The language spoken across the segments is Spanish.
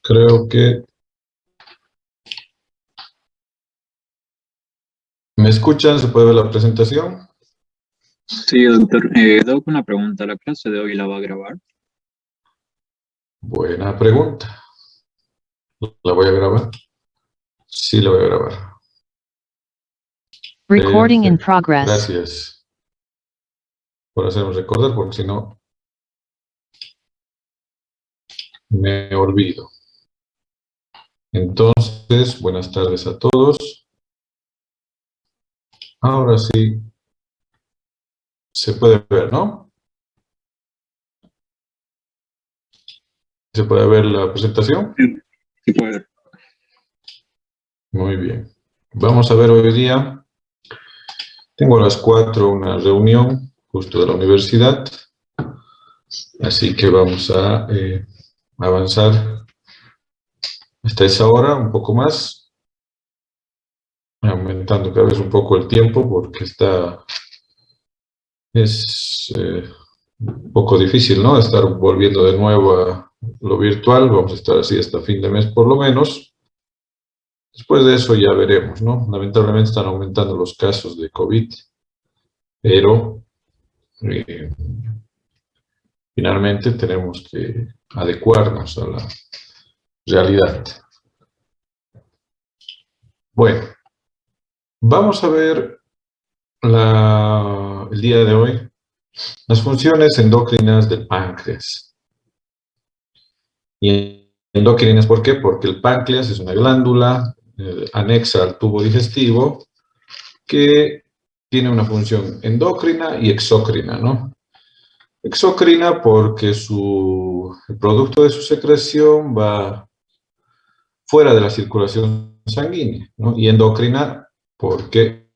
Creo que... ¿Me escuchan? ¿Se puede ver la presentación? Sí, doctor. Doc, una pregunta. ¿La clase de hoy la va a grabar? Buena pregunta. ¿La voy a grabar? Sí, la voy a grabar. Recording in progress. Gracias por hacerme recordar, porque si no, me olvido. Entonces, buenas tardes a todos. Ahora sí, se puede ver, ¿no? ¿Se puede ver la presentación? Sí, puede ver. Muy bien. Vamos a ver hoy día. Tengo a las 4 una reunión justo de la universidad. Así que vamos a avanzar hasta esa hora, un poco más, aumentando cada vez un poco el tiempo porque es un poco difícil, ¿no? Estar volviendo de nuevo a lo virtual. Vamos a estar así hasta fin de mes por lo menos. Después de eso ya veremos, ¿no? Lamentablemente están aumentando los casos de COVID, pero finalmente tenemos que adecuarnos a la realidad. Bueno, vamos a ver el día de hoy las funciones endocrinas del páncreas. Y endocrinas, ¿por qué? Porque el páncreas es una glándula anexa al tubo digestivo que tiene una función endocrina y exócrina, ¿no? Exócrina porque el producto de su secreción va fuera de la circulación sanguínea, ¿no? Y endocrina porque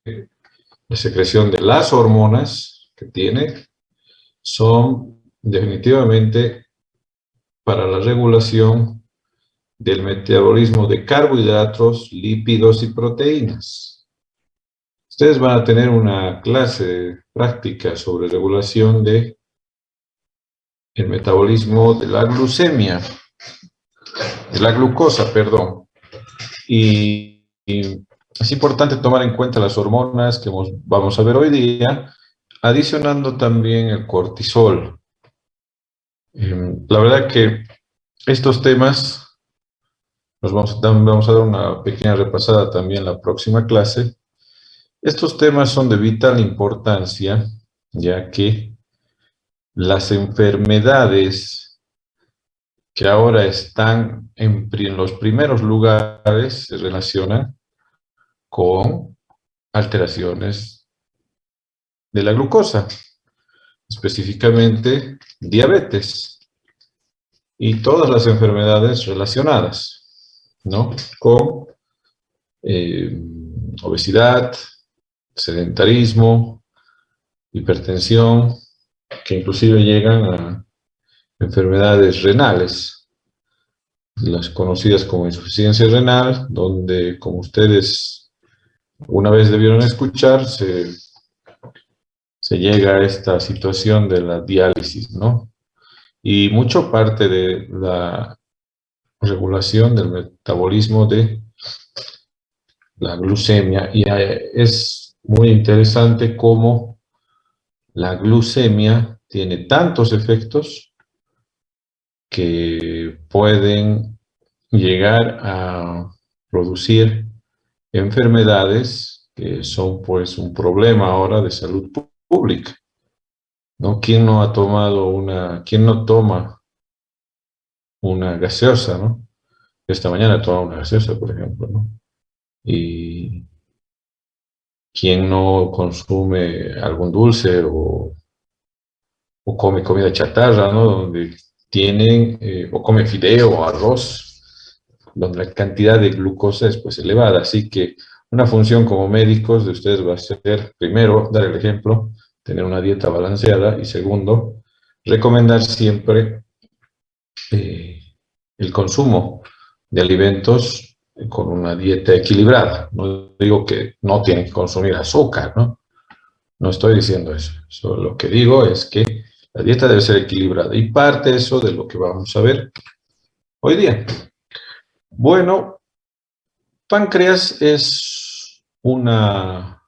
la secreción de las hormonas que tiene son definitivamente para la regulación del metabolismo de carbohidratos, lípidos y proteínas. Ustedes van a tener una clase práctica sobre regulación del metabolismo de la glucemia, de la glucosa, perdón. Y es importante tomar en cuenta las hormonas que vamos a ver hoy día, adicionando también el cortisol. La verdad que estos temas vamos a dar una pequeña repasada también en la próxima clase. Estos temas son de vital importancia, ya que las enfermedades que ahora están en los primeros lugares se relacionan con alteraciones de la glucosa, específicamente diabetes y todas las enfermedades relacionadas, ¿no? Con obesidad, sedentarismo, hipertensión, que inclusive llegan a enfermedades renales, las conocidas como insuficiencia renal, donde, como ustedes una vez debieron escuchar, se llega a esta situación de la diálisis, ¿no? Y mucho parte de la regulación del metabolismo de la glucemia, y es muy interesante cómo la glucemia tiene tantos efectos que pueden llegar a producir enfermedades que son pues un problema ahora de salud pública, ¿no? ¿Quién no toma una gaseosa, ¿no? Esta mañana tomaba una gaseosa, por ejemplo, ¿no? Y quién no consume algún dulce o come comida chatarra, ¿no? Donde tienen, o come fideo o arroz, donde la cantidad de glucosa es pues elevada. Así que una función como médicos de ustedes va a ser, primero, dar el ejemplo, tener una dieta balanceada, y segundo, recomendar siempre el consumo de alimentos con una dieta equilibrada. No digo que no tienen que consumir azúcar, ¿no? No estoy diciendo eso. Lo que digo es que la dieta debe ser equilibrada, y parte eso de lo que vamos a ver hoy día. Bueno, páncreas es una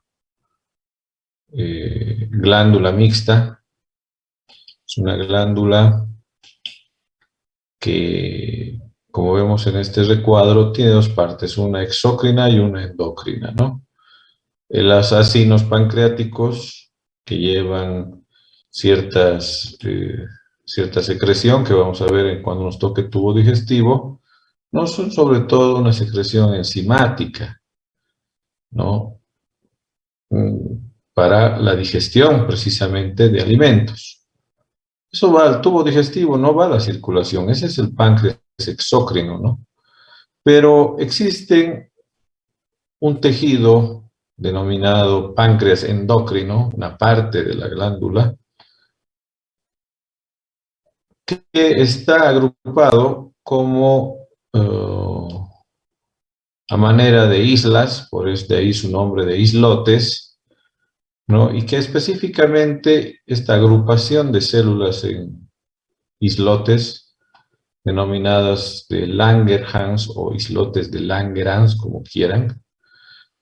glándula mixta, es una glándula que, como vemos en este recuadro, tiene dos partes, una exócrina y una endocrina, ¿no? Los acinos pancreáticos que llevan ciertas, cierta secreción que vamos a ver cuando nos toque el tubo digestivo, no son sobre todo una secreción enzimática, ¿no? Para la digestión precisamente de alimentos. Eso va al tubo digestivo, no va a la circulación. Ese es el páncreas exócrino, ¿no? Pero existe un tejido denominado páncreas endocrino, una parte de la glándula, que está agrupado como a manera de islas, por este ahí su nombre de islotes, ¿no? Y que específicamente esta agrupación de células en islotes, denominadas de Langerhans o islotes de Langerhans, como quieran,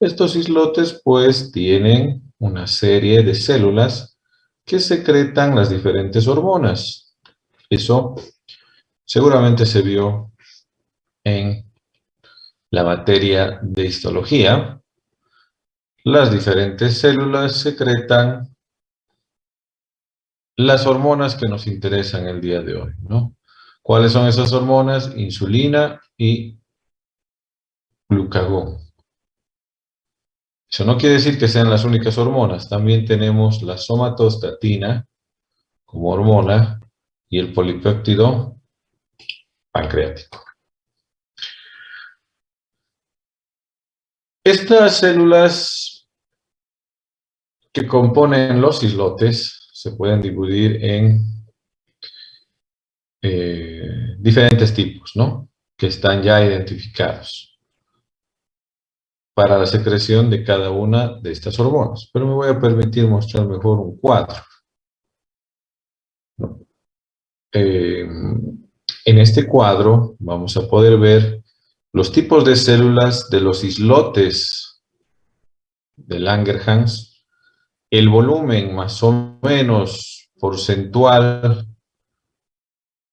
estos islotes pues tienen una serie de células que secretan las diferentes hormonas. Eso seguramente se vio en la materia de histología. Las diferentes células secretan las hormonas que nos interesan el día de hoy, ¿no? ¿Cuáles son esas hormonas? Insulina y glucagón. Eso no quiere decir que sean las únicas hormonas. También tenemos la somatostatina como hormona y el polipéptido pancreático. Estas células que componen los islotes se pueden dividir en diferentes tipos, ¿no? Que están ya identificados para la secreción de cada una de estas hormonas. Pero me voy a permitir mostrar mejor un cuadro, ¿no? En este cuadro vamos a poder ver los tipos de células de los islotes de Langerhans, el volumen más o menos porcentual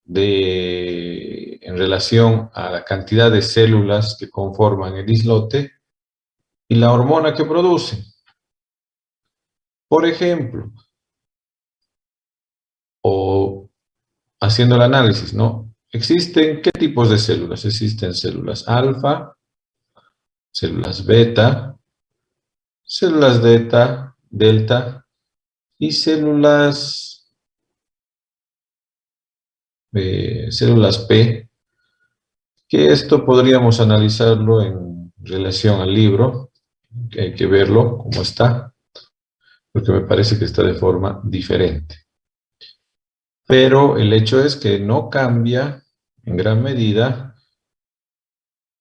en relación a la cantidad de células que conforman el islote y la hormona que produce. Por ejemplo, o haciendo el análisis, ¿no? ¿Existen qué tipos de células? Existen células alfa, células beta, células delta y células P, que esto podríamos analizarlo en relación al libro, que hay que verlo como está, porque me parece que está de forma diferente. Pero el hecho es que no cambia en gran medida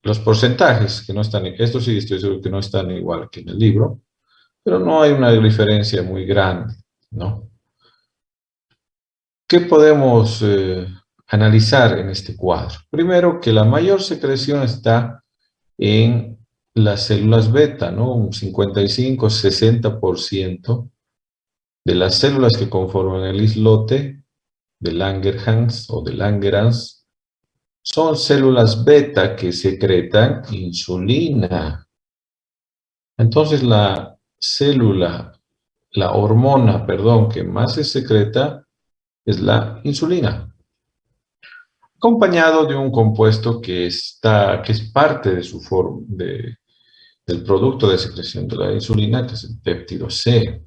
los porcentajes, que no están, esto sí estoy seguro que no están igual que en el libro, pero no hay una diferencia muy grande, ¿no? ¿Qué podemos analizar en este cuadro? Primero, que la mayor secreción está en las células beta, ¿no? Un 55-60% de las células que conforman el islote de Langerhans o de Langerhans son células beta que secretan insulina. Entonces la hormona, perdón, que más se secreta es la insulina, acompañado de un compuesto que es parte de del producto de secreción de la insulina, que es el péptido C.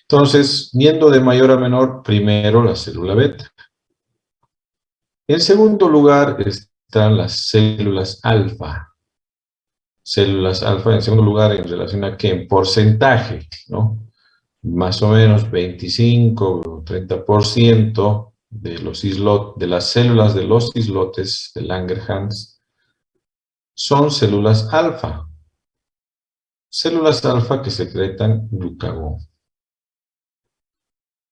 Entonces, yendo de mayor a menor, primero la célula beta. En segundo lugar están las células alfa. Células alfa, en segundo lugar, en relación a qué? En porcentaje, ¿no? Más o menos 25 o 30% de las células de los islotes de Langerhans son células alfa. Células alfa que secretan glucagón.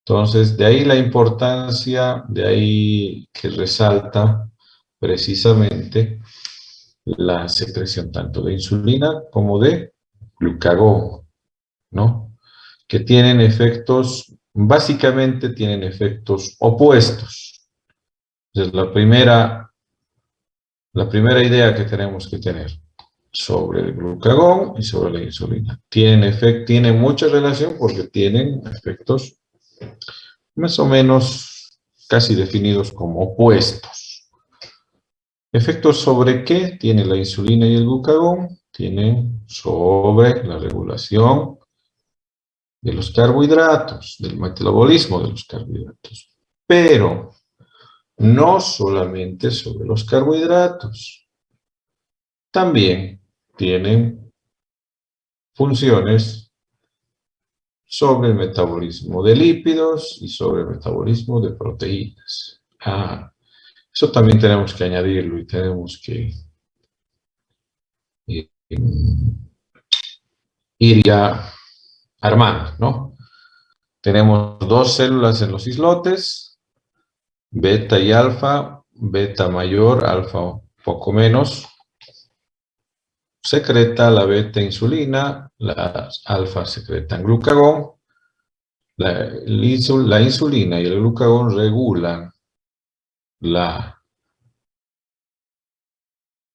Entonces, de ahí la importancia, de ahí que resalta precisamente la secreción tanto de insulina como de glucagón, ¿no? Que tienen efectos, básicamente tienen efectos opuestos. Entonces, la primera idea que tenemos que tener sobre el glucagón y sobre la insulina. Tienen mucha relación porque tienen efectos más o menos casi definidos como opuestos. ¿Efectos sobre qué tiene la insulina y el glucagón? Tienen sobre la regulación de los carbohidratos, del metabolismo de los carbohidratos. Pero no solamente sobre los carbohidratos, también tienen funciones sobre el metabolismo de lípidos y sobre el metabolismo de proteínas. Eso también tenemos que añadirlo y tenemos que eh, ir ya armando, ¿no? Tenemos dos células en los islotes, beta y alfa, beta mayor, alfa un poco menos. Secreta la beta insulina, la alfa secretan glucagón. La insulina y el glucagón regulan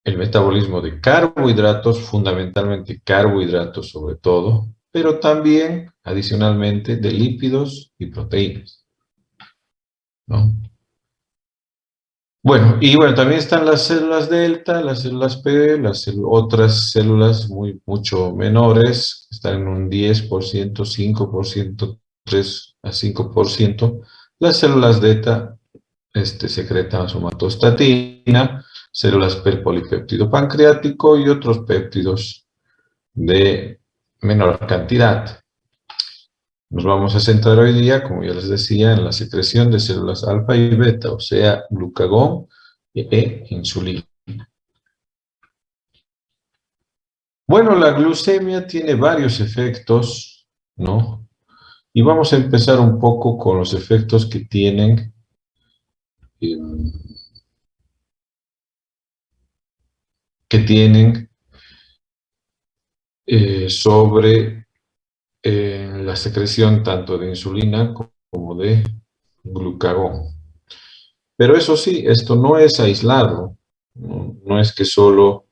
el metabolismo de carbohidratos, fundamentalmente carbohidratos sobre todo, pero también adicionalmente de lípidos y proteínas, ¿no? Bueno, también están las células delta, las células P, otras células mucho menores, están en un 10%, 5%, 3 a 5%. Las células delta secretan somatostatina, células per polipéptido pancreático y otros péptidos de menor cantidad. Nos vamos a centrar hoy día, como ya les decía, en la secreción de células alfa y beta, o sea, glucagón e insulina. Bueno, la glucemia tiene varios efectos, ¿no? Y vamos a empezar un poco con los efectos que tienen eh, sobre la secreción tanto de insulina como de glucagón. Pero eso sí, esto no es aislado, no es que solo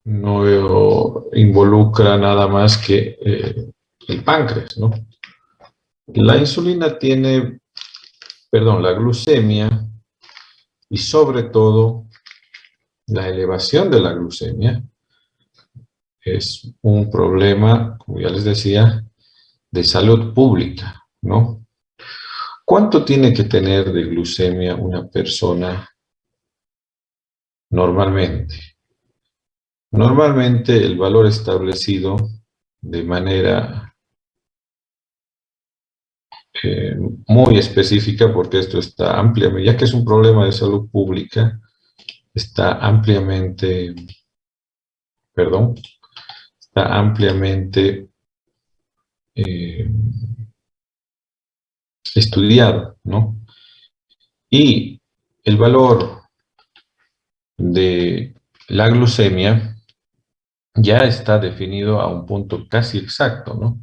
no involucra nada más que el páncreas, ¿no? La insulina tiene, perdón, la glucemia y sobre todo la elevación de la glucemia es un problema, como ya les decía, de salud pública, ¿no? ¿Cuánto tiene que tener de glucemia una persona normalmente? Normalmente el valor establecido de manera muy específica, porque esto está ampliamente, ya que es un problema de salud pública, está ampliamente, perdón, está ampliamente eh, estudiado, ¿no? Y el valor de la glucemia ya está definido a un punto casi exacto, ¿no?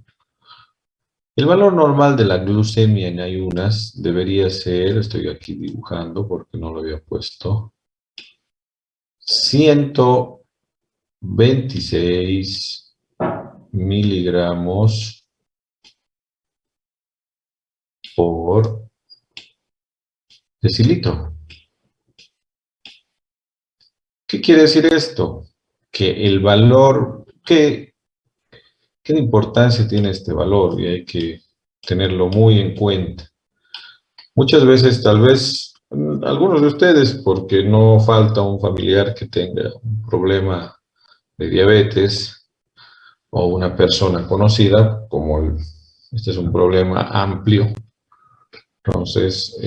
El valor normal de la glucemia en ayunas debería ser, estoy aquí dibujando porque no lo había puesto, 126 miligramos por decilitro. ¿Qué quiere decir esto? Que el valor, ¿qué importancia tiene este valor? Y hay que tenerlo muy en cuenta. Muchas veces, tal vez, algunos de ustedes, porque no falta un familiar que tenga un problema de diabetes o una persona conocida, como este es un problema amplio, entonces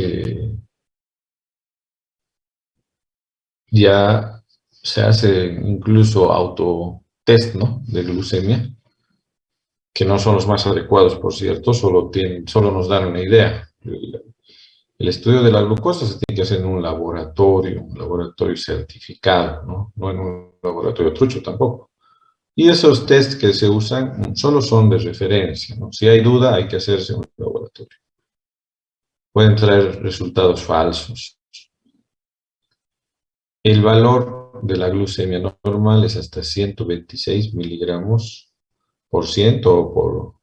ya se hace incluso autotest, ¿no?, de glucemia, que no son los más adecuados, por cierto, solo nos dan una idea. El estudio de la glucosa se tiene que hacer en un laboratorio certificado, ¿no? No en un laboratorio trucho tampoco. Y esos tests que se usan solo son de referencia, ¿no? Si hay duda, hay que hacerse en un laboratorio. Pueden traer resultados falsos. El valor de la glucemia normal es hasta 126 miligramos por ciento o por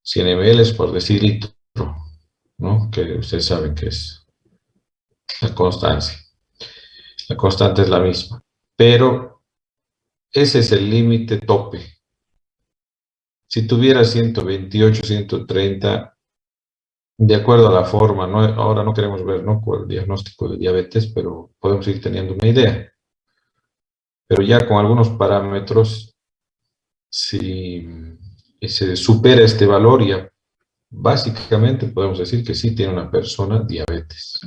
100 ml por decilitro, ¿no? Que ustedes saben que es la constancia. La constante es la misma. Pero ese es el límite tope. Si tuviera 128, 130, de acuerdo a la forma, ¿no? Ahora no queremos ver, ¿no?, con el diagnóstico de diabetes, pero podemos ir teniendo una idea. Pero ya con algunos parámetros, si se supera este valor, ya básicamente podemos decir que sí tiene una persona diabetes.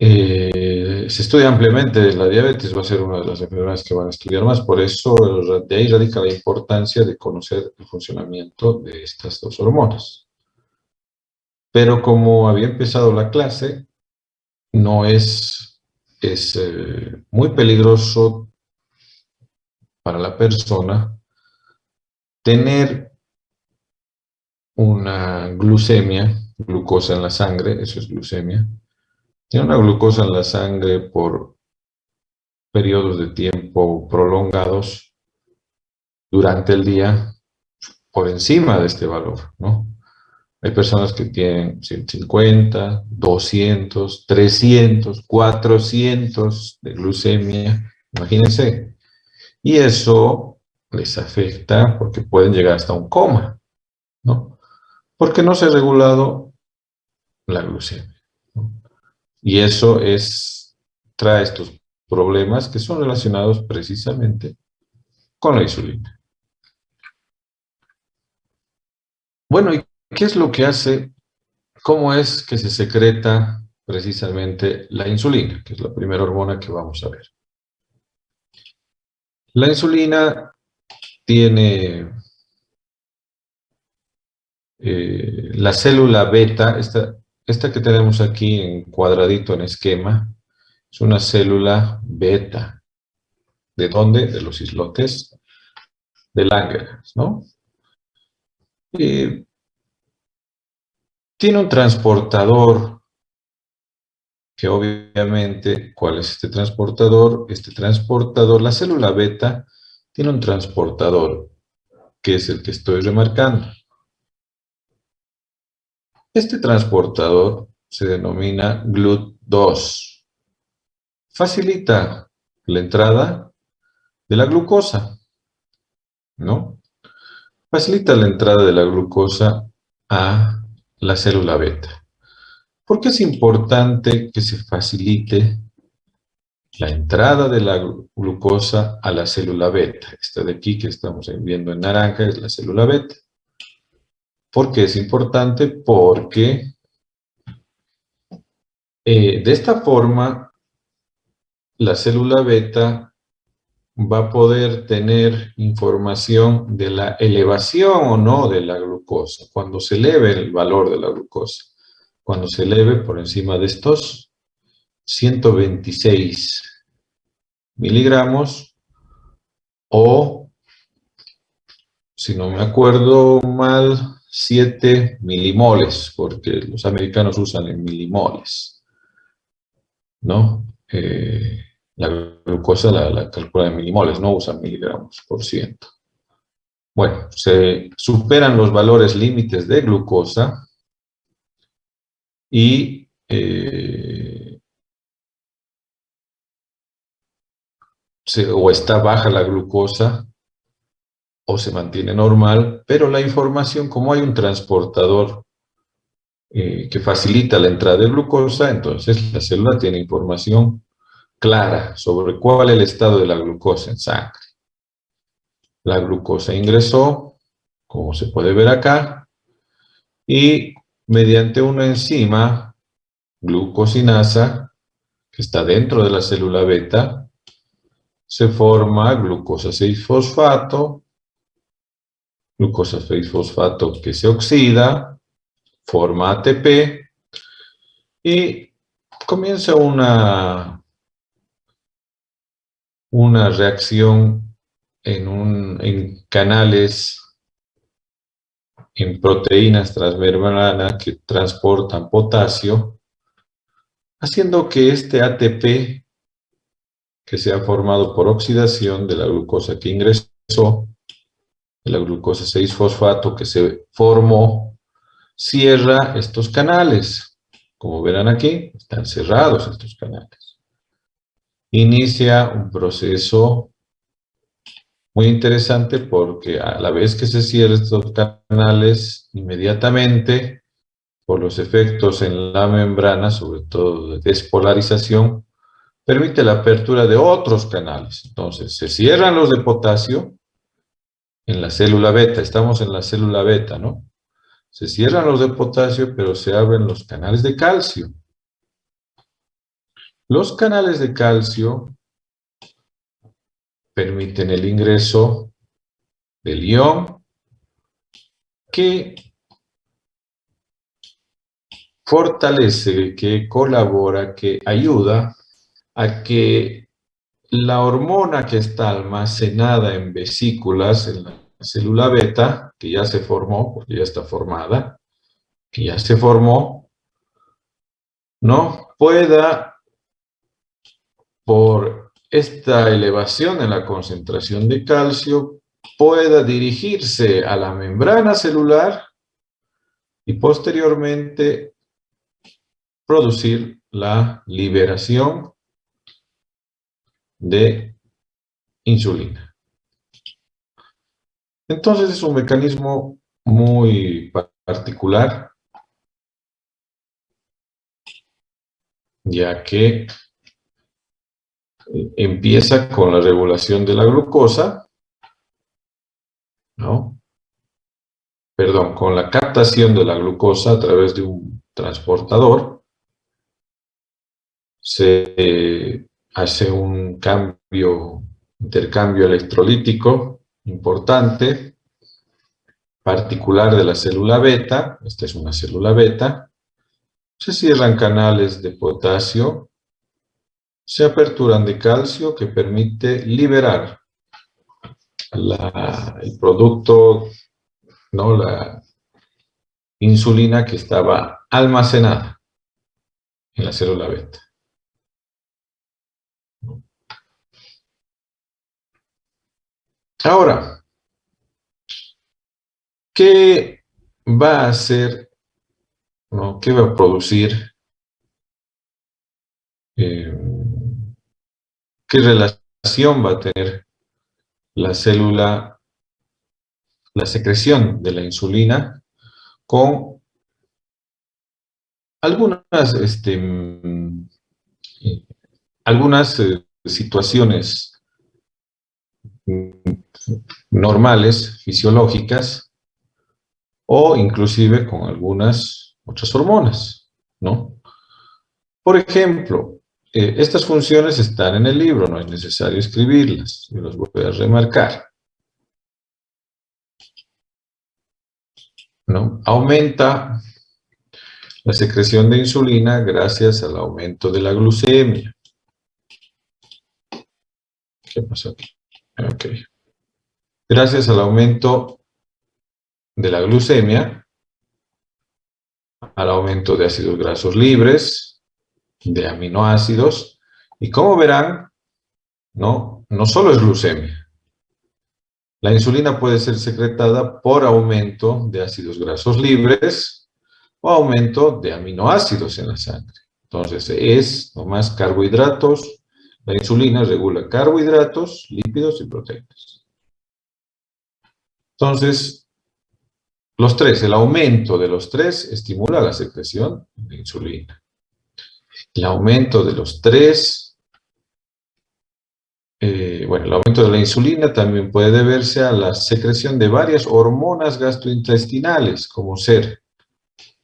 Se estudia ampliamente la diabetes, va a ser una de las enfermedades que van a estudiar más, por eso de ahí radica la importancia de conocer el funcionamiento de estas dos hormonas. Pero como había empezado la clase, no es muy peligroso para la persona tener una glucemia, glucosa en la sangre, eso es glucemia, tiene una glucosa en la sangre por periodos de tiempo prolongados durante el día por encima de este valor, ¿no? Hay personas que tienen 150, 200, 300, 400 de glucemia, imagínense. Y eso les afecta porque pueden llegar hasta un coma, ¿no? Porque no se ha regulado la glucemia, ¿no? Y eso trae estos problemas que son relacionados precisamente con la insulina. Bueno, ¿y qué es lo que hace? ¿Cómo es que se secreta precisamente la insulina, que es la primera hormona que vamos a ver? La insulina tiene la célula beta, esta que tenemos aquí en cuadradito en esquema, es una célula beta. ¿De dónde? De los islotes de Langerhans, ¿no? Tiene un transportador que obviamente, ¿cuál es este transportador? Este transportador, la célula beta, tiene un transportador que es el que estoy remarcando. Este transportador se denomina GLUT2. Facilita la entrada de la glucosa, ¿no? Facilita la entrada de la glucosa a la célula beta. ¿Por qué es importante que se facilite la entrada de la glucosa a la célula beta? Esta de aquí que estamos viendo en naranja es la célula beta. ¿Por qué es importante? Porque de esta forma la célula beta va a poder tener información de la elevación o no de la glucosa, cuando se eleve el valor de la glucosa, cuando se eleve por encima de estos 126 miligramos o, si no me acuerdo mal, 7 milimoles, porque los americanos usan en milimoles, ¿no? La glucosa la calculan en milimoles, no usan miligramos por ciento. Bueno, se superan los valores límites de glucosa y o está baja la glucosa o se mantiene normal, pero la información, como hay un transportador que facilita la entrada de glucosa, entonces la célula tiene información clara sobre cuál es el estado de la glucosa en sangre. La glucosa ingresó, como se puede ver acá, y mediante una enzima, glucosinasa, que está dentro de la célula beta, se forma glucosa 6-fosfato, glucosa 6-fosfato que se oxida, forma ATP y comienza una reacción en canales, en proteínas transmembrana que transportan potasio, haciendo que este ATP que se ha formado por oxidación de la glucosa que ingresó, de la glucosa 6-fosfato que se formó, cierra estos canales. Como verán aquí, están cerrados estos canales. Inicia un proceso muy interesante porque a la vez que se cierran estos canales, inmediatamente, por los efectos en la membrana, sobre todo de despolarización, permite la apertura de otros canales. Entonces, se cierran los de potasio en la célula beta. Estamos en la célula beta, ¿no? Se cierran los de potasio, pero se abren los canales de calcio. Los canales de calcio permiten el ingreso del ion que fortalece, que colabora, que ayuda a que la hormona que está almacenada en vesículas, en la célula beta, que ya se formó, porque ya está formada, que ya se formó, ¿no? Pueda, por esta elevación en la concentración de calcio, pueda dirigirse a la membrana celular y posteriormente producir la liberación de insulina. Entonces es un mecanismo muy particular, ya que empieza con la regulación de la glucosa, ¿no? Perdón, con la captación de la glucosa a través de un transportador. Se hace un intercambio electrolítico importante, particular de la célula beta. Esta es una célula beta. Se cierran canales de potasio, se aperturan de calcio que permite liberar el producto, ¿no? La insulina que estaba almacenada en la célula beta. Ahora, ¿qué va a hacer, ¿no? ¿Qué va a producir? ¿Qué relación va a tener la célula, la secreción de la insulina con algunas situaciones normales, fisiológicas, o inclusive con algunas otras hormonas, ¿no? Por ejemplo, estas funciones están en el libro, no es necesario escribirlas, yo las voy a remarcar, ¿no? Aumenta la secreción de insulina gracias al aumento de la glucemia. ¿Qué pasó aquí? Ok. Gracias al aumento de la glucemia, al aumento de ácidos grasos libres, de aminoácidos, y como verán, no solo es glucemia. La insulina puede ser secretada por aumento de ácidos grasos libres o aumento de aminoácidos en la sangre. Entonces, es nomás carbohidratos. La insulina regula carbohidratos, lípidos y proteínas. Entonces, los tres, el aumento de los tres estimula la secreción de insulina. El aumento de los tres, el aumento de la insulina también puede deberse a la secreción de varias hormonas gastrointestinales, como ser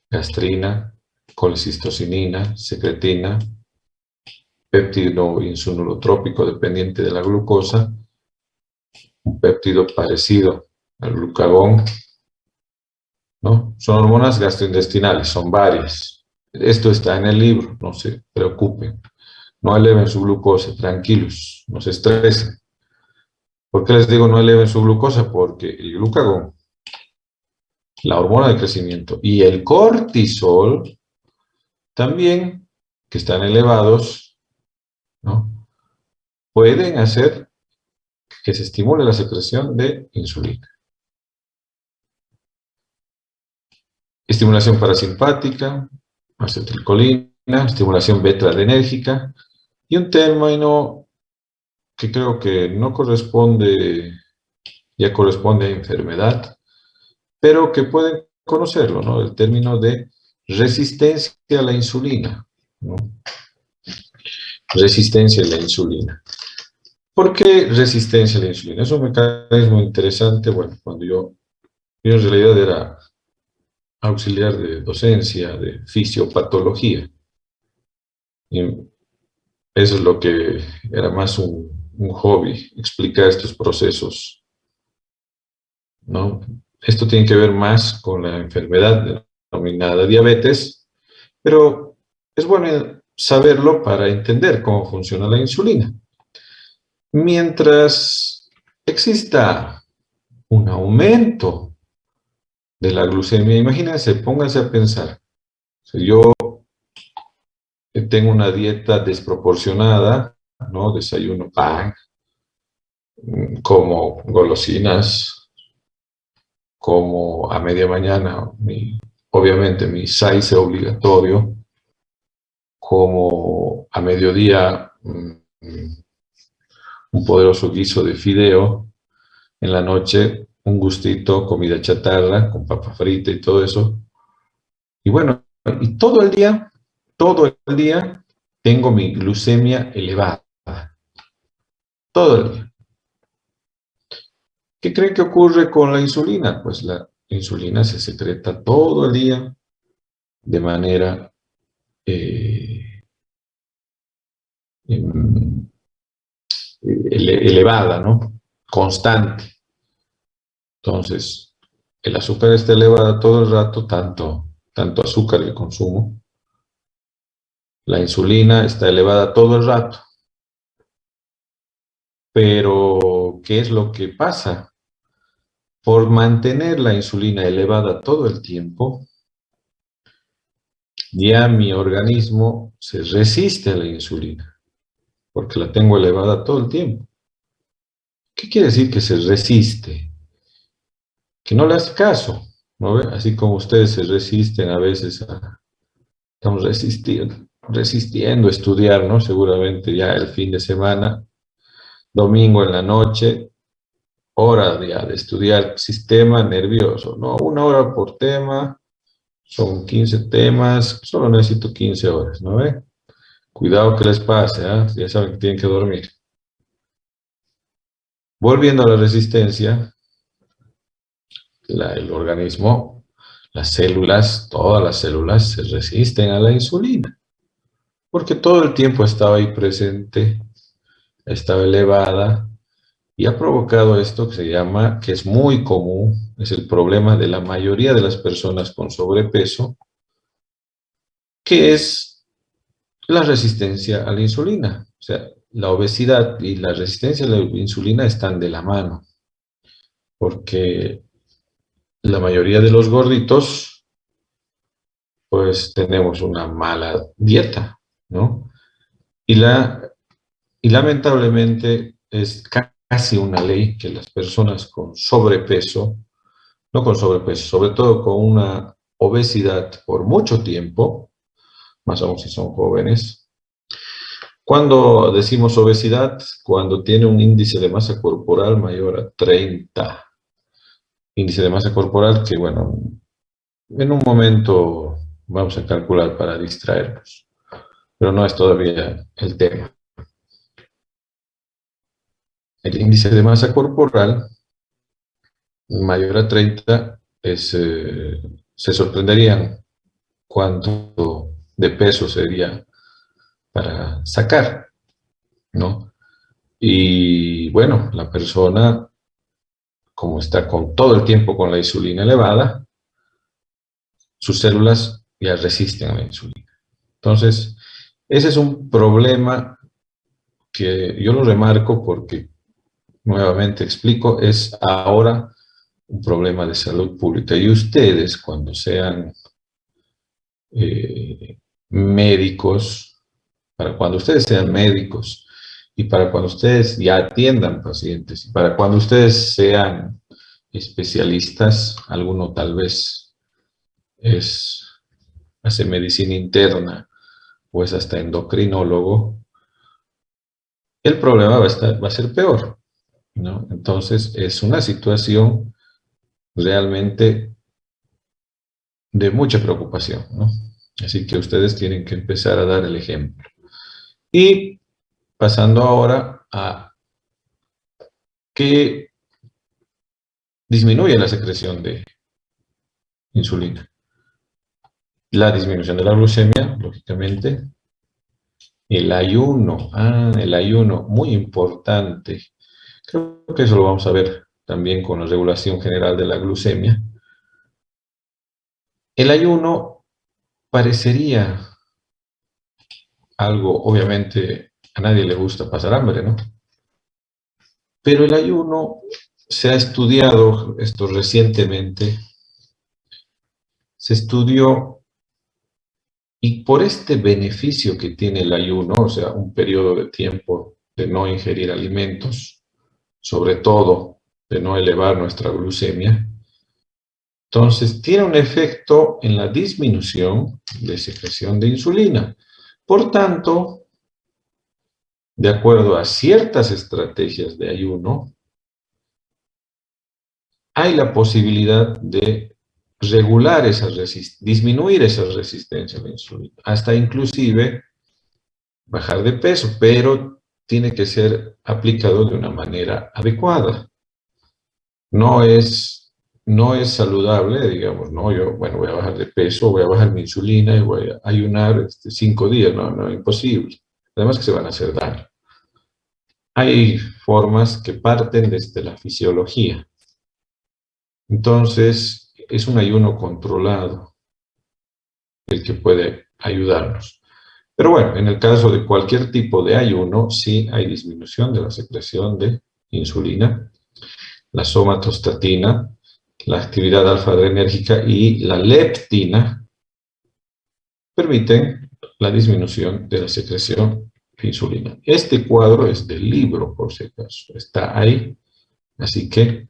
gastrina, colecistocinina, secretina, péptido insulonotrópico dependiente de la glucosa, un péptido parecido al glucagón, ¿no? Son hormonas gastrointestinales, son varias. Esto está en el libro, no se preocupen. No eleven su glucosa, tranquilos, no se estresen. ¿Por qué les digo no eleven su glucosa? Porque el glucagón, la hormona de crecimiento, y el cortisol también, que están elevados, ¿no? Pueden hacer que se estimule la secreción de insulina. Estimulación parasimpática, acetilcolina, estimulación beta-adrenérgica, y un término que creo que no corresponde, ya corresponde a enfermedad, pero que pueden conocerlo, ¿no? El término de resistencia a la insulina, ¿no? Resistencia a la insulina. ¿Por qué resistencia a la insulina? Es un mecanismo interesante. Bueno, cuando yo en realidad era auxiliar de docencia, de fisiopatología, y eso es lo que era más un hobby, explicar estos procesos, ¿no? Esto tiene que ver más con la enfermedad denominada diabetes, pero es bueno saberlo para entender cómo funciona la insulina. Mientras exista un aumento de la glucemia, imagínense, pónganse a pensar, si yo tengo una dieta desproporcionada, ¿no? Desayuno pan, como golosinas, como a media mañana, obviamente mi size obligatorio, como a mediodía un poderoso guiso de fideo, en la noche un gustito, comida chatarra, con papa frita y todo eso. Y bueno, y todo el día tengo mi glucemia elevada. Todo el día. ¿Qué creen que ocurre con la insulina? Pues la insulina se secreta todo el día de manera em, elevada, ¿no? Constante. Entonces, el azúcar está elevada todo el rato, tanto azúcar que consumo. La insulina está elevada todo el rato. Pero, ¿qué es lo que pasa? Por mantener la insulina elevada todo el tiempo, ya mi organismo se resiste a la insulina, porque la tengo elevada todo el tiempo. ¿Qué quiere decir que se resiste? Que no le hace caso, ¿no ve? Así como ustedes se resisten a veces estamos resistiendo a estudiar, ¿no? Seguramente ya el fin de semana, domingo en la noche, hora ya de estudiar sistema nervioso, ¿no? 1 hora por tema, son 15 temas, solo necesito 15 horas, ¿no ve? Cuidado que les pase, ¿eh? Ya saben que tienen que dormir. Volviendo a la resistencia, el organismo, las células, todas las células se resisten a la insulina, porque todo el tiempo estaba ahí presente, estaba elevada, y ha provocado esto que se llama, que es muy común, es el problema de la mayoría de las personas con sobrepeso, que es la resistencia a la insulina. O sea, la obesidad y la resistencia a la insulina están de la mano, porque la mayoría de los gorditos, pues tenemos una mala dieta, ¿no? Y, y lamentablemente es casi una ley que las personas con sobrepeso, no con sobrepeso, sobre todo con una obesidad por mucho tiempo, más aún si son jóvenes. Cuando decimos obesidad, cuando tiene un índice de masa corporal mayor a 30, índice de masa corporal que, bueno, en un momento vamos a calcular para distraernos, pero no es todavía el tema. El índice de masa corporal mayor a 30 se sorprenderían cuánto de peso sería para sacar, ¿no? Y bueno, la persona, como está con todo el tiempo con la insulina elevada, sus células ya resisten a la insulina. Entonces, ese es un problema que yo lo remarco porque, nuevamente explico, es ahora un problema de salud pública. Y ustedes, cuando sean médicos, para cuando ustedes sean médicos y para cuando ustedes ya atiendan pacientes y para cuando ustedes sean especialistas, alguno tal vez hace medicina interna o es hasta endocrinólogo, el problema va a ser peor, ¿no? Entonces es una situación realmente de mucha preocupación, ¿no? Así que ustedes tienen que empezar a dar el ejemplo. Y pasando ahora a que disminuye la secreción de insulina. La disminución de la glucemia, lógicamente. El ayuno, muy importante. Creo que eso lo vamos a ver también con la regulación general de la glucemia. El ayuno parecería algo, obviamente, a nadie le gusta pasar hambre, ¿no? Pero el ayuno se ha estudiado esto recientemente, se estudió y por este beneficio que tiene el ayuno, o sea, un periodo de tiempo de no ingerir alimentos, sobre todo de no elevar nuestra glucemia, entonces tiene un efecto en la disminución de secreción de insulina. Por tanto, de acuerdo a ciertas estrategias de ayuno, hay la posibilidad de regular disminuir esa resistencia a la insulina, hasta inclusive bajar de peso, pero tiene que ser aplicado de una manera adecuada. No es, no es saludable, digamos, no, yo, bueno, voy a bajar de peso, voy a bajar mi insulina y voy a ayunar 5 días, no, no, imposible. Además que se van a hacer daño. Hay formas que parten desde la fisiología. Entonces, es un ayuno controlado el que puede ayudarnos. Pero bueno, en el caso de cualquier tipo de ayuno, sí hay disminución de la secreción de insulina, la somatostatina, la actividad alfa-adrenérgica y la leptina permiten la disminución de la secreción de insulina. Este cuadro es del libro, por si acaso, está ahí, así que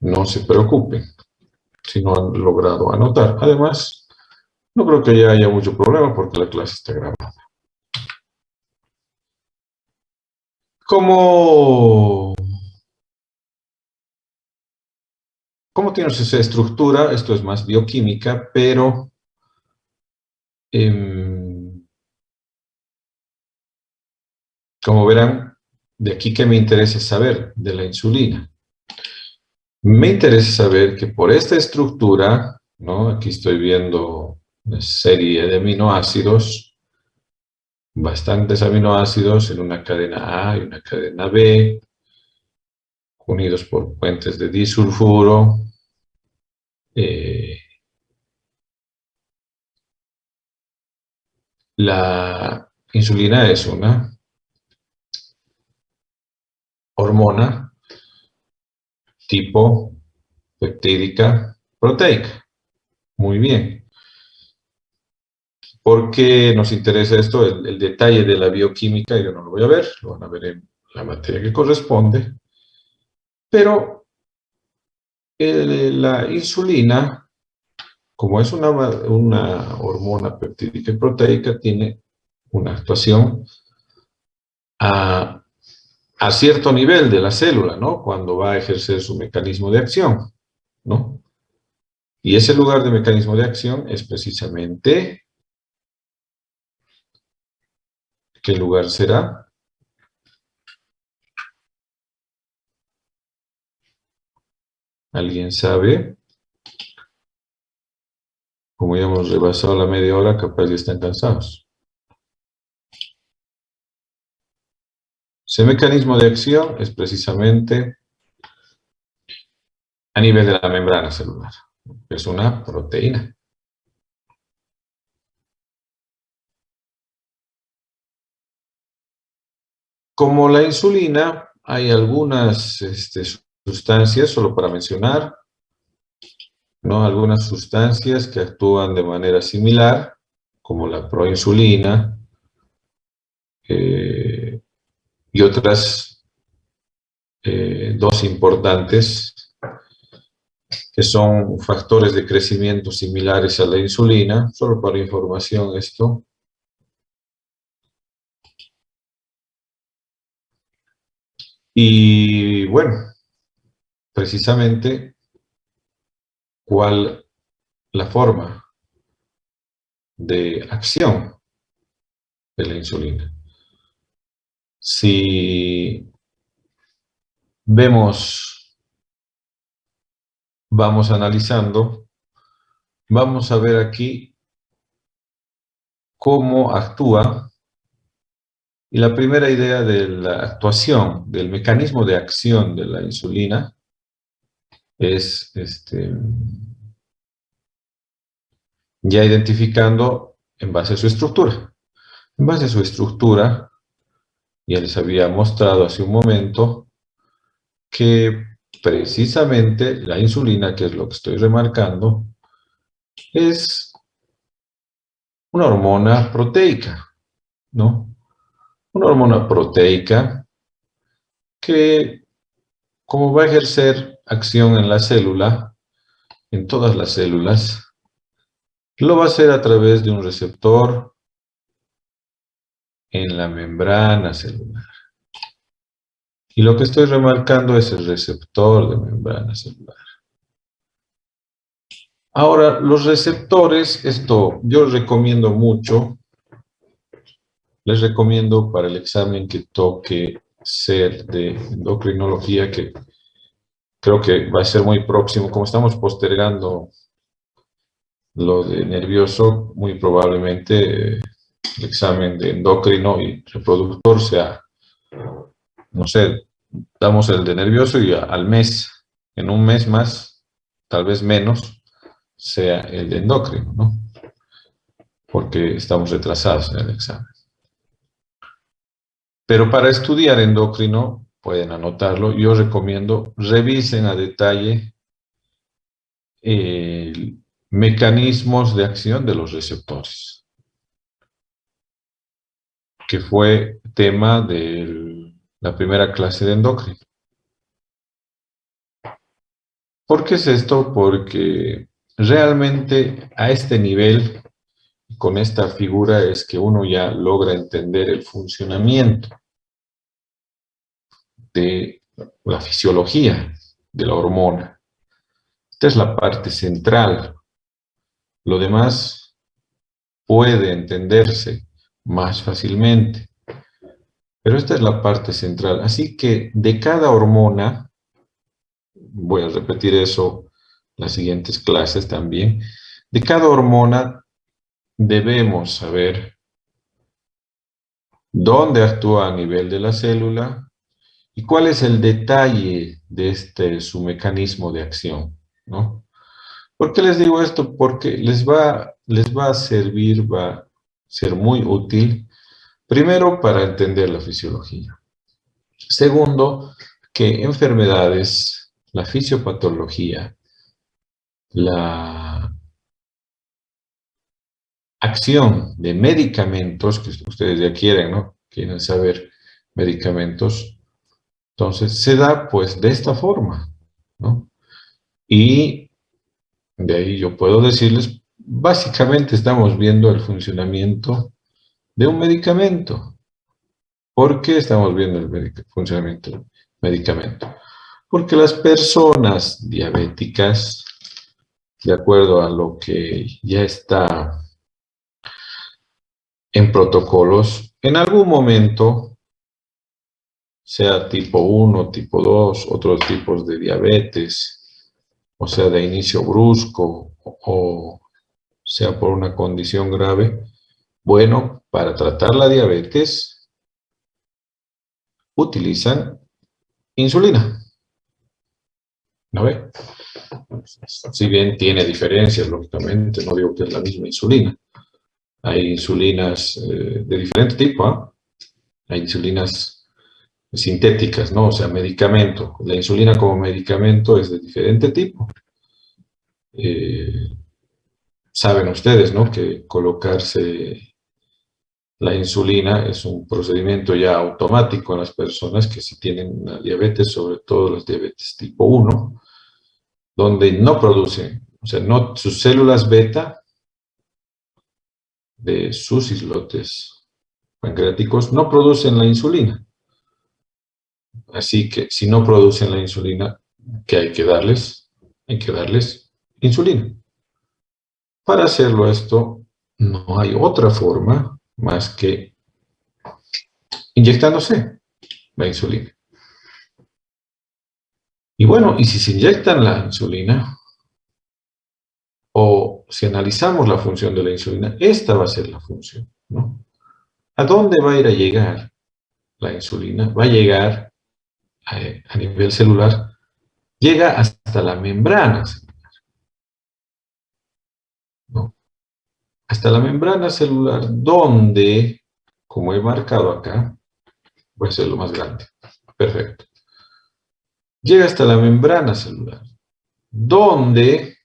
no se preocupen si no han logrado anotar. Además, no creo que ya haya mucho problema porque la clase está grabada. ¿Cómo tiene esa estructura? Esto es más bioquímica, pero como verán, de aquí que me interesa saber de la insulina. Me interesa saber que por esta estructura, ¿no? Aquí estoy viendo una serie de aminoácidos, bastantes aminoácidos en una cadena A y una cadena B, unidos por puentes de disulfuro. La insulina es una hormona tipo peptídica proteica. Muy bien. ¿Por qué nos interesa esto? El detalle de la bioquímica yo no lo voy a ver, lo van a ver en la materia que corresponde. Pero la insulina, como es una hormona peptídica y proteica, tiene una actuación a cierto nivel de la célula, ¿no? Cuando va a ejercer su mecanismo de acción, ¿no? Y ese lugar de mecanismo de acción es precisamente, ¿qué lugar será? ¿Alguien sabe? Como ya hemos rebasado la media hora, capaz ya están cansados. Ese mecanismo de acción es precisamente a nivel de la membrana celular. Es una proteína. Como la insulina, hay algunas sustancias, solo para mencionar, ¿no? Algunas sustancias que actúan de manera similar, como la proinsulina, y otras dos importantes, que son factores de crecimiento similares a la insulina, solo para información esto. Y bueno, precisamente, ¿cuál la forma de acción de la insulina? Si vemos, vamos analizando, vamos a ver aquí cómo actúa. Y la primera idea de la actuación, del mecanismo de acción de la insulina, es ya identificando en base a su estructura. En base a su estructura, ya les había mostrado hace un momento que precisamente la insulina, que es lo que estoy remarcando, es una hormona proteica, ¿no? Una hormona proteica que, como va a ejercer acción en la célula, en todas las células, lo va a hacer a través de un receptor en la membrana celular. Y lo que estoy remarcando es el receptor de membrana celular. Ahora, los receptores, esto yo recomiendo mucho, les recomiendo para el examen que toque ser de endocrinología, que creo que va a ser muy próximo, como estamos postergando lo de nervioso, muy probablemente el examen de endocrino y reproductor sea, no sé, damos el de nervioso y al mes, en un mes más, tal vez menos, sea el de endocrino, ¿no? Porque estamos retrasados en el examen. Pero para estudiar endocrino, pueden anotarlo, yo recomiendo, revisen a detalle mecanismos de acción de los receptores, que fue tema de la primera clase de endocrino. ¿Por qué es esto? Porque realmente a este nivel, con esta figura, es que uno ya logra entender el funcionamiento de la fisiología de la hormona. Esta es la parte central. Lo demás puede entenderse más fácilmente. Pero esta es la parte central. Así que de cada hormona, voy a repetir eso en las siguientes clases también, de cada hormona debemos saber dónde actúa a nivel de la célula y cuál es el detalle de su mecanismo de acción, ¿no? ¿Por qué les digo esto? Porque les va a servir, va a ser muy útil, primero, para entender la fisiología. Segundo, que enfermedades, la fisiopatología, la acción de medicamentos, que ustedes ya quieren, ¿no? Quieren saber medicamentos. Entonces, se da pues de esta forma, ¿no? Y de ahí yo puedo decirles, básicamente estamos viendo el funcionamiento de un medicamento. ¿Por qué estamos viendo el funcionamiento del medicamento? Porque las personas diabéticas, de acuerdo a lo que ya está en protocolos, en algún momento, sea tipo 1, tipo 2, otros tipos de diabetes, o sea, de inicio brusco, o sea por una condición grave, bueno, para tratar la diabetes, utilizan insulina. ¿No ve? Si bien tiene diferencias, lógicamente, no digo que es la misma insulina. Hay insulinas de diferente tipo, ¿eh? Hay insulinas sintéticas, ¿no? O sea, medicamento. La insulina como medicamento es de diferente tipo. Saben ustedes, ¿no? Que colocarse la insulina es un procedimiento ya automático en las personas que si tienen la diabetes, sobre todo las diabetes tipo 1, donde no producen, o sea, no, sus células beta de sus islotes pancreáticos no producen la insulina. Así que si no producen la insulina, ¿qué hay que darles? Hay que darles insulina. Para hacerlo esto, no hay otra forma más que inyectándose la insulina. Y bueno, y si se inyectan la insulina, o si analizamos la función de la insulina, esta va a ser la función, ¿no? ¿A dónde va a ir a llegar la insulina? Va a llegar a nivel celular, llega hasta la membrana celular, ¿no? Hasta la membrana celular, donde, como he marcado acá, voy a hacerlo más grande. Perfecto. Llega hasta la membrana celular, donde,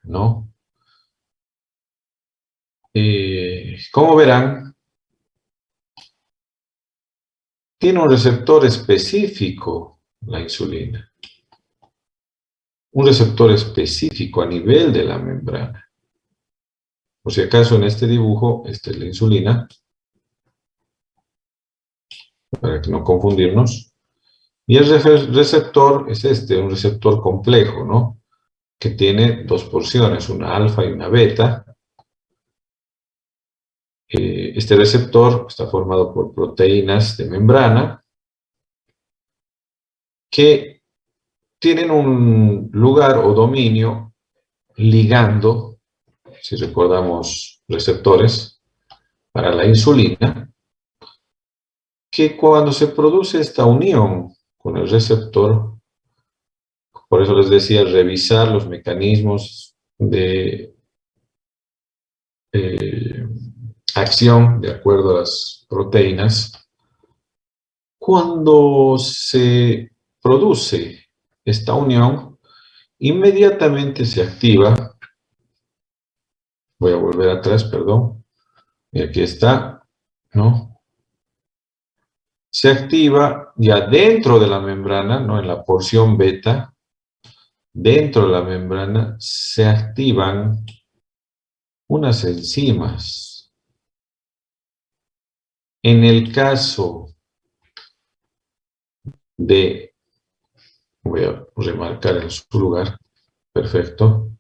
¿no? Como verán, tiene un receptor específico la insulina. Un receptor específico a nivel de la membrana. Por si acaso en este dibujo, esta es la insulina, para que no confundirnos. Y el receptor es este, un receptor complejo, ¿no? Que tiene dos porciones, una alfa y una beta. Este receptor está formado por proteínas de membrana que tienen un lugar o dominio ligando, si recordamos receptores, para la insulina, que cuando se produce esta unión con el receptor, por eso les decía, revisar los mecanismos de acción de acuerdo a las proteínas, cuando se produce esta unión, inmediatamente se activa, voy a volver atrás, perdón, y aquí está, ¿no? Se activa ya dentro de la membrana, ¿no? En la porción beta, dentro de la membrana se activan unas enzimas. En el caso de, voy a remarcar en su lugar, perfecto.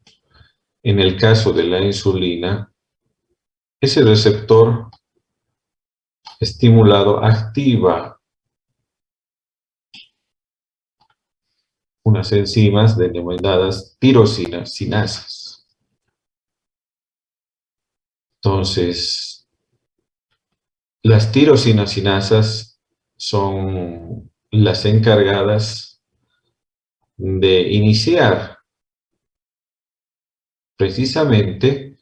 En el caso de la insulina, ese receptor estimulado activa unas enzimas denominadas tirosinasinasas. Entonces, las tirosinasinasas son las encargadas de iniciar precisamente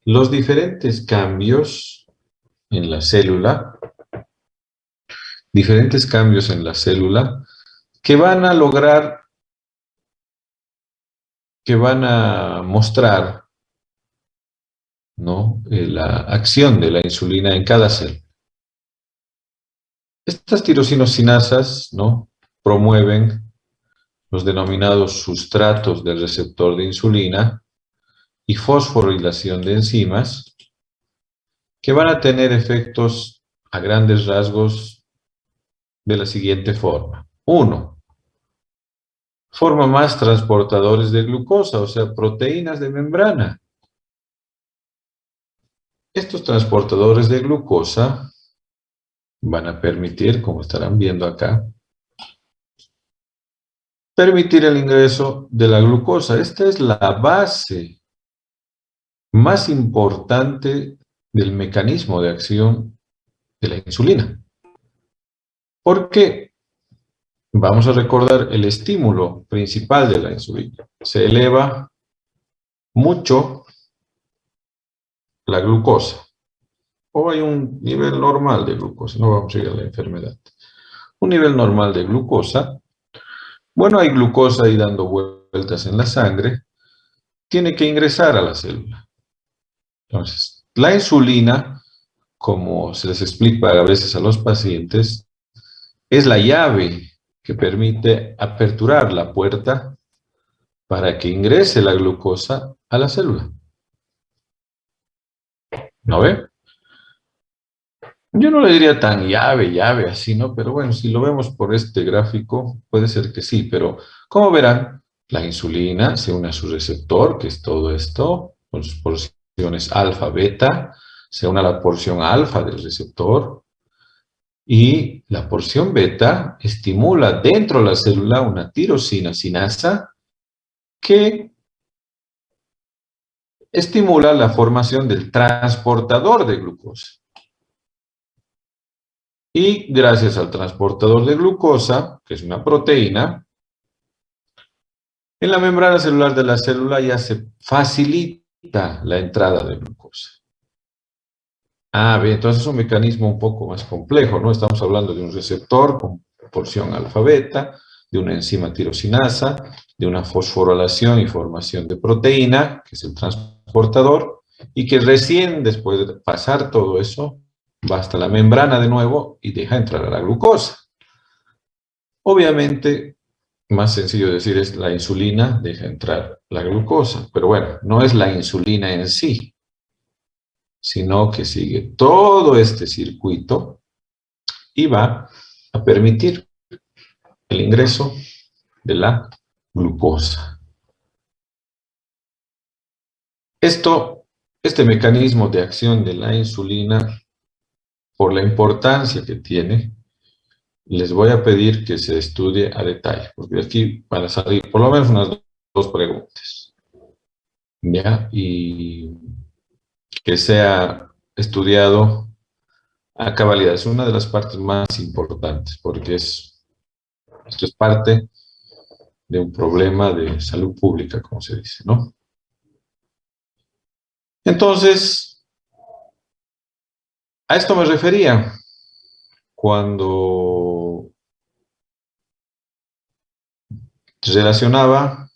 los diferentes cambios en la célula, que van a lograr, que van a mostrar, ¿no? La acción de la insulina en cada célula. Estas tirosinasinasas, ¿no? Promueven los denominados sustratos del receptor de insulina y fosforilación de enzimas, que van a tener efectos a grandes rasgos de la siguiente forma. 1. Forma más transportadores de glucosa, o sea, proteínas de membrana. Estos transportadores de glucosa van a permitir, como estarán viendo acá, permitir el ingreso de la glucosa. Esta es la base más importante del mecanismo de acción de la insulina. Porque vamos a recordar el estímulo principal de la insulina. Se eleva mucho la glucosa. O hay un nivel normal de glucosa, no vamos a ir a la enfermedad. un nivel normal de glucosa. Bueno, hay glucosa ahí dando vueltas en la sangre, tiene que ingresar a la célula. Entonces, la insulina, como se les explica a veces a los pacientes, es la llave que permite aperturar la puerta para que ingrese la glucosa a la célula. ¿No ve? Yo no le diría tan llave así, ¿no? Pero bueno, si lo vemos por este gráfico, puede ser que sí, pero como verán, la insulina se une a su receptor, que es todo esto, con sus porciones alfa, beta, se une a la porción alfa del receptor, y la porción beta estimula dentro de la célula una tirosina sinasa que estimula la formación del transportador de glucosa. Y gracias al transportador de glucosa, que es una proteína, en la membrana celular de la célula ya se facilita la entrada de glucosa. Ah, bien, entonces es un mecanismo un poco más complejo, ¿no? Estamos hablando de un receptor con porción alfa-beta, de una enzima tirosinasa, de una fosforilación y formación de proteína, que es el transportador, y que recién después de pasar todo eso, va hasta la membrana de nuevo y deja entrar a la glucosa. Obviamente, más sencillo decir es la insulina deja entrar la glucosa, pero bueno, no es la insulina en sí, sino que sigue todo este circuito y va a permitir el ingreso de la glucosa. Este mecanismo de acción de la insulina, por la importancia que tiene, les voy a pedir que se estudie a detalle, porque aquí van a salir por lo menos unas dos preguntas, ¿ya? Y que sea estudiado a cabalidad. Es una de las partes más importantes, porque esto es parte de un problema de salud pública, como se dice, ¿no? Entonces, a esto me refería cuando relacionaba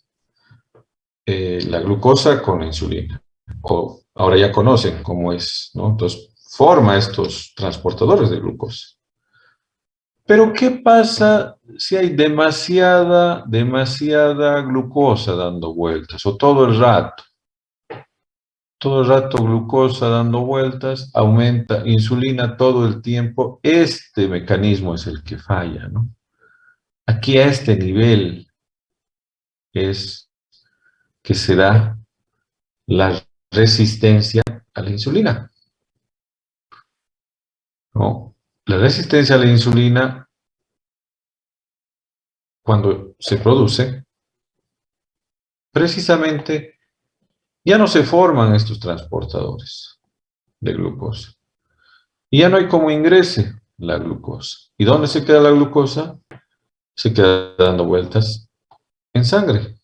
la glucosa con la insulina. O ahora ya conocen cómo es, ¿no? Entonces, forma estos transportadores de glucosa. Pero, ¿qué pasa si hay demasiada glucosa dando vueltas o todo el rato? Todo el rato glucosa dando vueltas, aumenta insulina todo el tiempo. Este mecanismo es el que falla, ¿no? Aquí a este nivel es que se da la resistencia a la insulina, ¿no? La resistencia a la insulina, cuando se produce, precisamente ya no se forman estos transportadores de glucosa. Y ya no hay cómo ingrese la glucosa. ¿Y dónde se queda la glucosa? Se queda dando vueltas en sangre,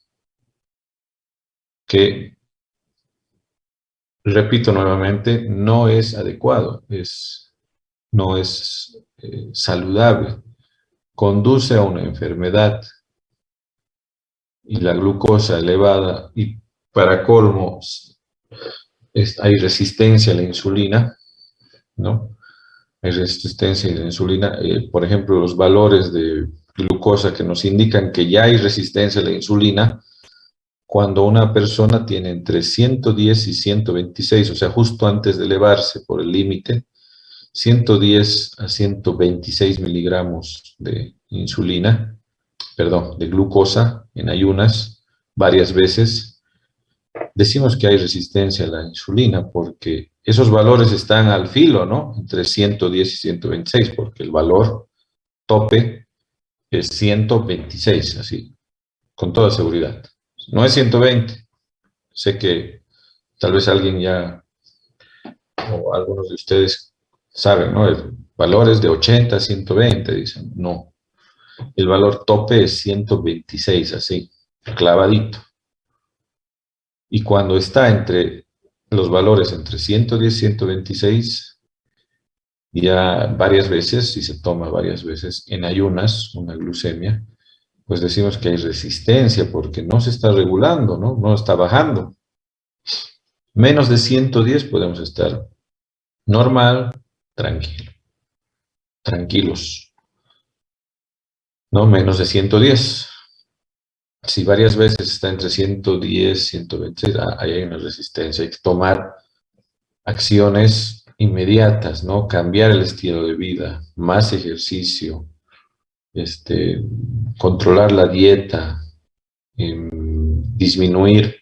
que, repito nuevamente, no es adecuado, no es saludable, conduce a una enfermedad y la glucosa elevada y para colmo hay resistencia a la insulina, ¿no? Hay resistencia a la insulina, por ejemplo, los valores de glucosa que nos indican que ya hay resistencia a la insulina cuando una persona tiene entre 110 y 126, o sea, justo antes de elevarse por el límite, 110 a 126 miligramos de insulina, perdón, de glucosa en ayunas varias veces, decimos que hay resistencia a la insulina porque esos valores están al filo, ¿no? Entre 110 y 126, porque el valor tope es 126, así, con toda seguridad. No es 120. Sé que tal vez alguien ya, o algunos de ustedes saben, ¿no? El valor es de 80 a 120, dicen. No, el valor tope es 126, así, clavadito. Y cuando está entre los valores entre 110 y 126, ya varias veces, si se toma varias veces en ayunas, una glucemia, pues decimos que hay resistencia porque no se está regulando, ¿no? No está bajando. Menos de 110 podemos estar normal, tranquilos, ¿no? Menos de 110. Si varias veces está entre 110, 120, ahí hay una resistencia. Hay que tomar acciones inmediatas, ¿no? Cambiar el estilo de vida, más ejercicio, este, controlar la dieta, disminuir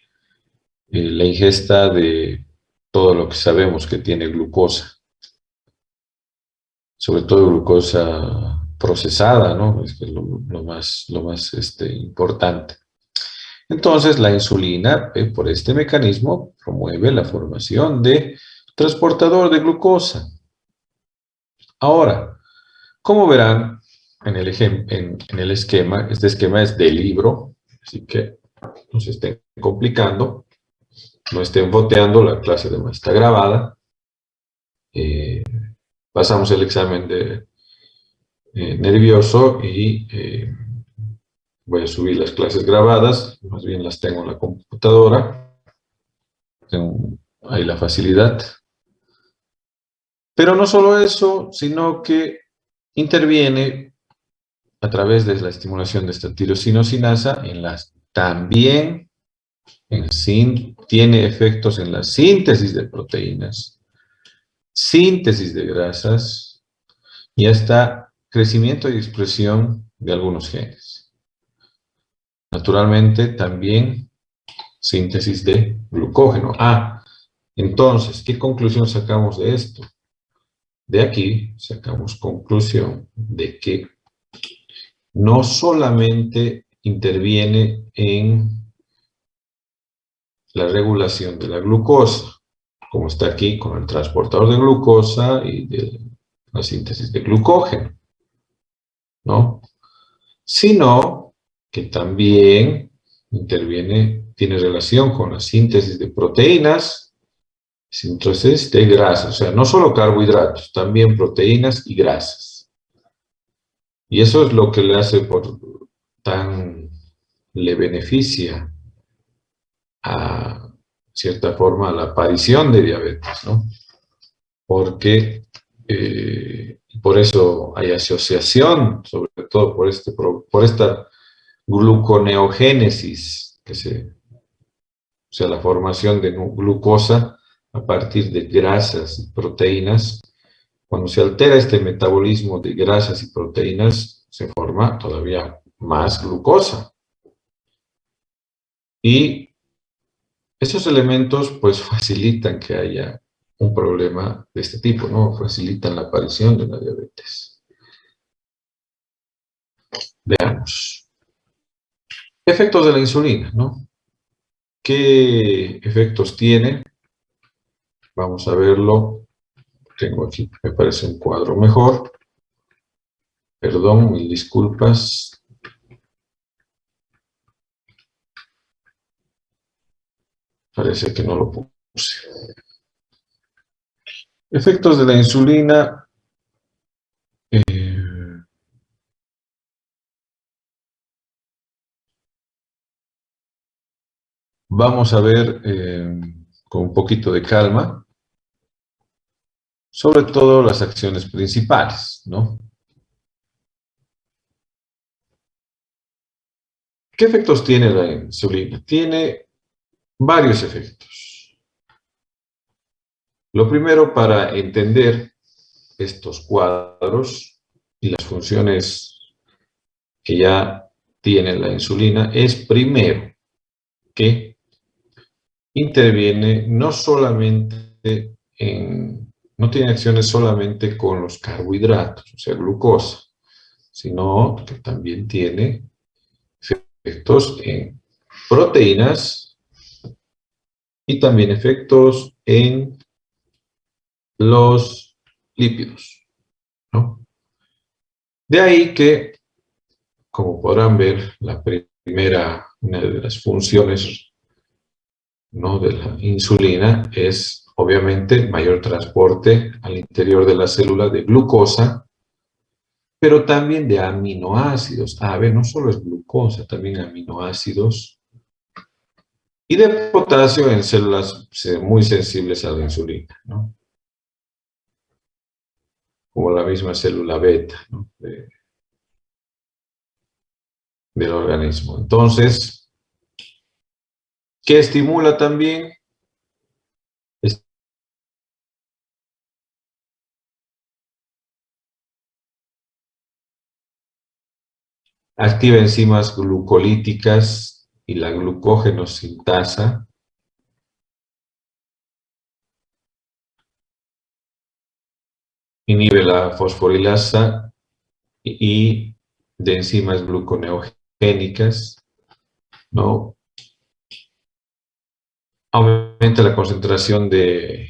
la ingesta de todo lo que sabemos que tiene glucosa, sobre todo glucosa procesada, ¿no? Es que es lo más importante. Entonces, la insulina, por este mecanismo, promueve la formación de transportador de glucosa. Ahora, como verán en el esquema, este esquema es de libro, así que no se estén complicando, no estén boteando, la clase además está grabada. Pasamos el examen de nervioso y voy a subir las clases grabadas, más bien las tengo en la computadora, tengo ahí la facilidad. Pero no solo eso, sino que interviene a través de la estimulación de esta tirosinosinasa también tiene efectos en la síntesis de proteínas, síntesis de grasas y hasta crecimiento y expresión de algunos genes. Naturalmente, también síntesis de glucógeno. Entonces, ¿qué conclusión sacamos de esto? De aquí sacamos conclusión de que no solamente interviene en la regulación de la glucosa, como está aquí con el transportador de glucosa y de la síntesis de glucógeno, ¿no? Sino que también tiene relación con la síntesis de proteínas, síntesis de grasas, o sea, no solo carbohidratos, también proteínas y grasas. Y eso es lo que le beneficia a cierta forma a la aparición de diabetes, ¿no? Porque por eso hay asociación, sobre todo por esta gluconeogénesis, o sea, la formación de glucosa a partir de grasas y proteínas. Cuando se altera este metabolismo de grasas y proteínas, se forma todavía más glucosa. Y esos elementos pues facilitan que haya un problema de este tipo, ¿no? Facilitan la aparición de la diabetes. Veamos. Efectos de la insulina, ¿no? ¿Qué efectos tiene? Vamos a verlo. Tengo aquí, me parece un cuadro mejor. Perdón, mil disculpas. Parece que no lo puse. Efectos de la insulina. Vamos a ver con un poquito de calma, sobre todo las acciones principales, ¿no? ¿Qué efectos tiene la insulina? Tiene varios efectos. Lo primero, para entender estos cuadros y las funciones que ya tiene la insulina, es primero que interviene no tiene acciones solamente con los carbohidratos, o sea, glucosa, sino que también tiene efectos en proteínas y también efectos en los lípidos, ¿no? De ahí que, como podrán ver, una de las funciones, ¿no?, de la insulina es obviamente mayor transporte al interior de la célula de glucosa, pero también de aminoácidos. A ver, no solo es glucosa, también aminoácidos. Y de potasio en células muy sensibles a la insulina, ¿no? Como la misma célula beta, ¿no? Del organismo. Entonces, ¿qué estimula también? Activa enzimas glucolíticas y la glucógenosintasa. Inhibe la fosforilasa y de enzimas gluconeogénicas, ¿no? Aumenta la concentración de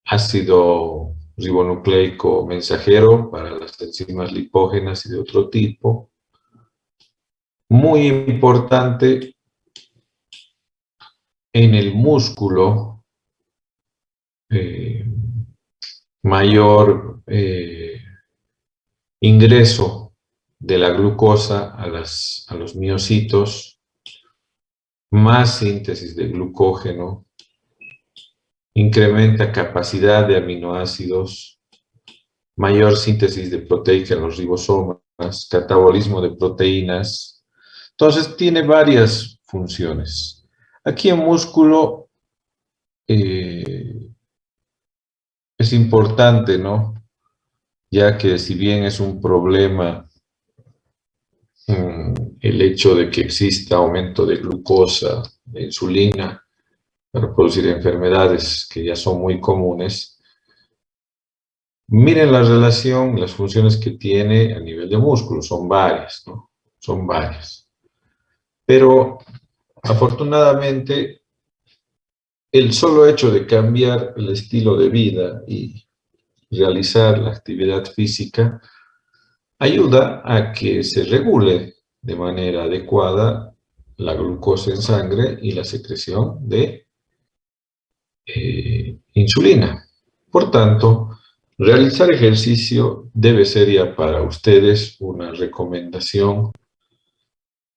ácido ribonucleico mensajero para las enzimas lipógenas y de otro tipo. Muy importante en el músculo, mayor ingreso de la glucosa a los miocitos, más síntesis de glucógeno, incrementa capacidad de aminoácidos, mayor síntesis de proteica en los ribosomas, catabolismo de proteínas. Entonces tiene varias funciones. Aquí en músculo es importante, ¿no? Ya que si bien es un problema el hecho de que exista aumento de glucosa, de insulina, para producir enfermedades que ya son muy comunes, miren la relación, las funciones que tiene a nivel de músculo, son varias, ¿no? Son varias. Pero afortunadamente, el solo hecho de cambiar el estilo de vida y realizar la actividad física ayuda a que se regule de manera adecuada la glucosa en sangre y la secreción de insulina. Por tanto, realizar ejercicio debe ser ya para ustedes una recomendación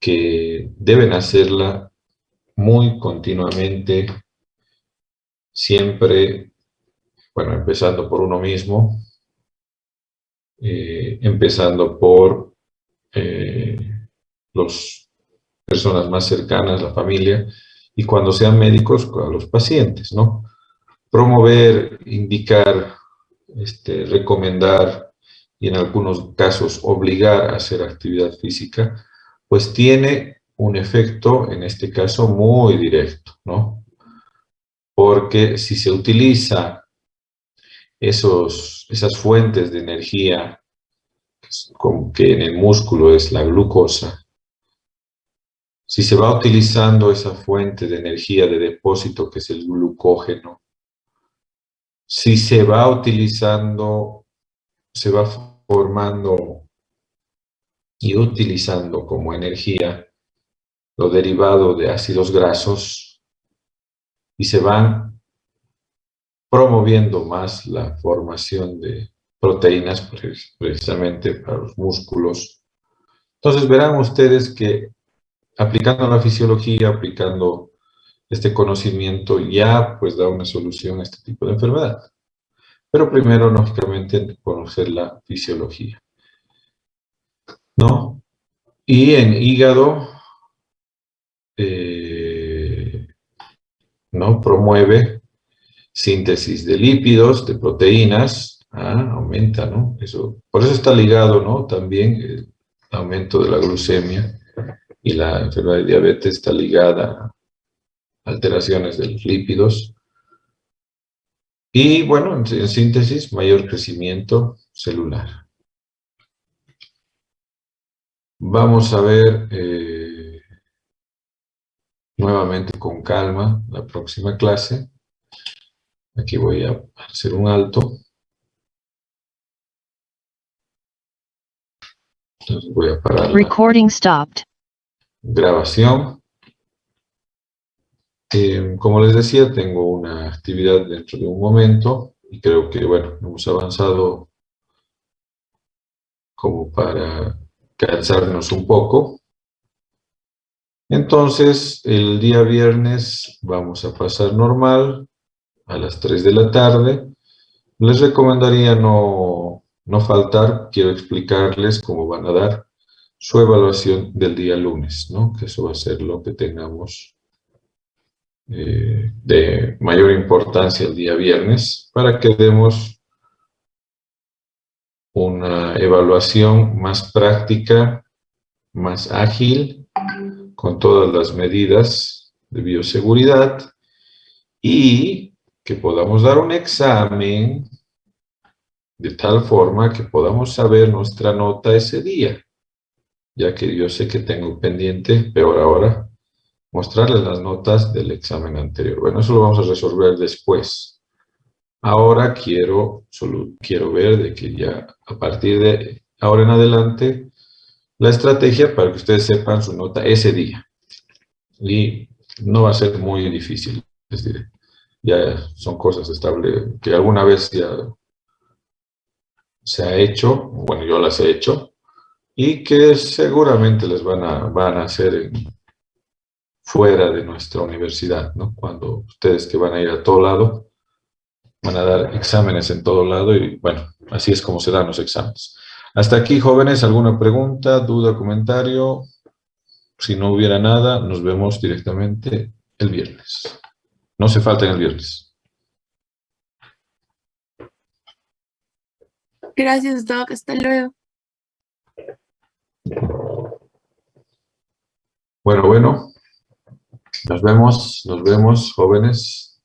que deben hacerla muy continuamente, siempre, bueno, empezando por uno mismo, empezando por las personas más cercanas, la familia, y cuando sean médicos, a los pacientes, ¿no? Promover, indicar, recomendar y en algunos casos obligar a hacer actividad física, pues tiene un efecto, en este caso, muy directo, ¿no? Porque si se utiliza esas fuentes de energía, como que en el músculo es la glucosa, si se va utilizando esa fuente de energía de depósito que es el glucógeno, si se va utilizando, se va formando y utilizando como energía lo derivado de ácidos grasos y se van promoviendo más la formación de proteínas precisamente para los músculos. Entonces verán ustedes que aplicando la fisiología, aplicando este conocimiento, ya pues da una solución a este tipo de enfermedad. Pero primero, lógicamente, conocer la fisiología, ¿no? Y en hígado, ¿no? Promueve síntesis de lípidos, de proteínas, aumenta, ¿no? Por eso está ligado, ¿no? También el aumento de la glucemia y la enfermedad de diabetes está ligada a alteraciones de los lípidos. Y bueno, en síntesis, mayor crecimiento celular. Vamos a ver nuevamente con calma la próxima clase. Aquí voy a hacer un alto. Entonces voy a parar la Recording stopped. grabación. Como les decía, tengo una actividad dentro de un momento y creo que, bueno, hemos avanzado como para cansarnos un poco. Entonces, el día viernes vamos a pasar normal a las 3 de la tarde. Les recomendaría no faltar. Quiero explicarles cómo van a dar su evaluación del día lunes, ¿no? Que eso va a ser lo que tengamos de mayor importancia el día viernes para que demos una evaluación más práctica, más ágil, con todas las medidas de bioseguridad y que podamos dar un examen de tal forma que podamos saber nuestra nota ese día, ya que yo sé que tengo pendiente, peor ahora, mostrarles las notas del examen anterior. Bueno, eso lo vamos a resolver después. Ahora quiero ver de que ya a partir de ahora en adelante, la estrategia para que ustedes sepan su nota ese día. Y no va a ser muy difícil, les diré. Ya son cosas estables que alguna vez ya se ha hecho, bueno, yo las he hecho, y que seguramente les van a hacer fuera de nuestra universidad, ¿no? Cuando ustedes que van a ir a todo lado, van a dar exámenes en todo lado y bueno, así es como se dan los exámenes. Hasta aquí, jóvenes, ¿alguna pregunta, duda, comentario? Si no hubiera nada, nos vemos directamente el viernes. No se falten el viernes. Gracias, Doc. Hasta luego. Bueno, nos vemos, jóvenes.